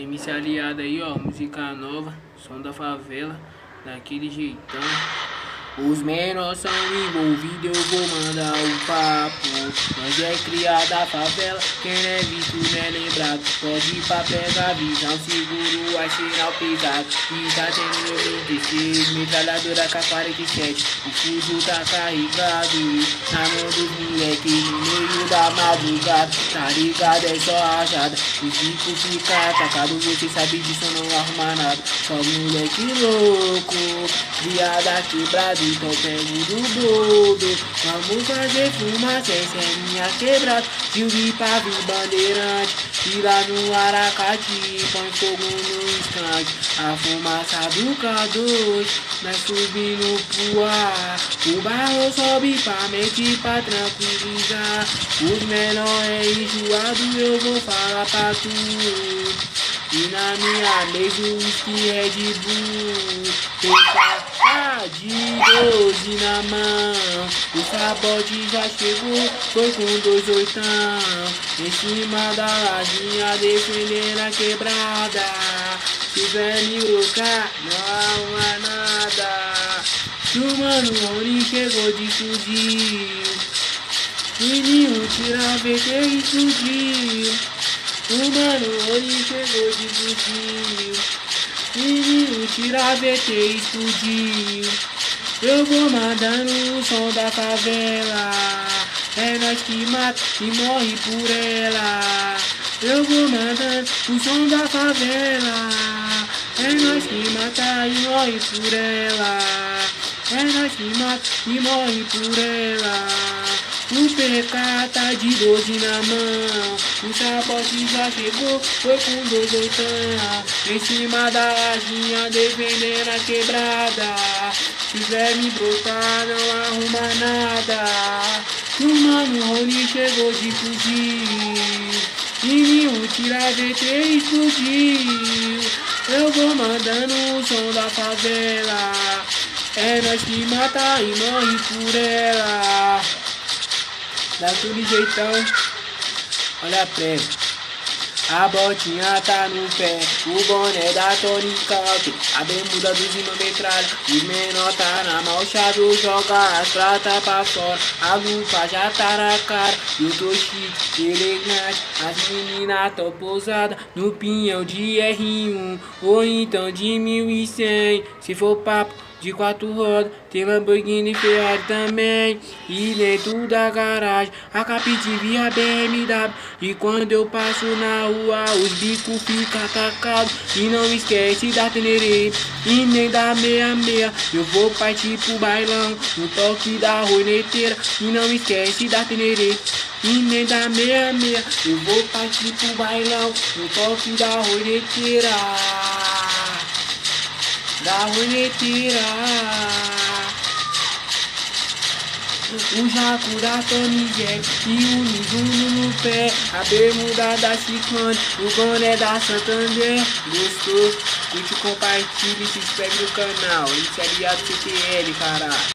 MC Aliado aí, ó, música nova, som da favela, daquele jeitão. Os menores são envolvidos, eu vou mandar um papo. Nós é criado da favela, quem não é visto não é lembrado. Pode ir pra pegar visão, seguro, vai sinal pesado. E tá tendo meu 26, metralhadora K-47. O fuzil tá carregado, na mão dos moleque, no meio da madrugada. Tá ligado, é só rajada, os bicos ficam atacados. Você sabe disso, não arruma nada. Só moleque louco, criada quebrada. Então pego do boldo, vamos fazer fumaça, essa é minha quebrada. Silvio Pavio Bandeirante, e lá no Aracati, põe fogo no instante. A fumaça do K2, nós subindo pro ar. O barro sobe pra mente pra tranquilizar. Os menor é enjoado, eu vou falar pra tu. E na minha mesa o whisky Red Bull, PK de 12 na mão. O sabote já chegou, foi com 2 oitão. Em cima da lajinha defendendo a quebrada. Se vier me loucar, não arruma nada. Que o mano Rony chegou de fuzil. Menino tira VT e explodiu. O mano Rony chegou de fuzil. Menino tira VT e explodiu. Eu vou mandando o som da favela. É nós que mata e morre por ela. Eu vou mandando o som da favela. É nós que mata e morre por ela. É nós que mata e morre por ela. O PK tá de 12 na mão. O sabote já chegou, foi com 2 oitão. Em cima da lajinha defendendo a quebrada. Se quiser me brotar, não arruma nada. O mano Rony chegou de fuzil. Menino tira VT e explodiu. Eu vou mandando o som da favela. É nós que mata e morre por ela. Daquele jeitão, olha a prega. A botinha tá no pé, o boné da Tony Calque, a bermuda dos irmãos metralha. Os menor tá na malchado, joga as pratas pra fora. A lupa já tá na cara, eu tô chique, elegante. As meninas tão pousadas no pinhão de R1 ou então de 1100. Se for papo de 4 rodas, tem Lamborghini e Ferrari também. E dentro da garagem, a Captive e a BMW. E quando eu passo na rua, os bicos ficam atacados. E não esquece da Tenerê e nem da 66. Eu vou partir pro bailão, no toque da roneteira. E não esquece da Tenerê e nem da 66. Eu vou partir pro bailão, no toque da roneteira. Da roneteira. O jaco da Tony Jack e o Mizuno no pé. A bermuda da Ciclone, o boné da Santander. Gostou? Curte, compartilha e se inscreve no canal. Esse é Aliado CTL, caralho.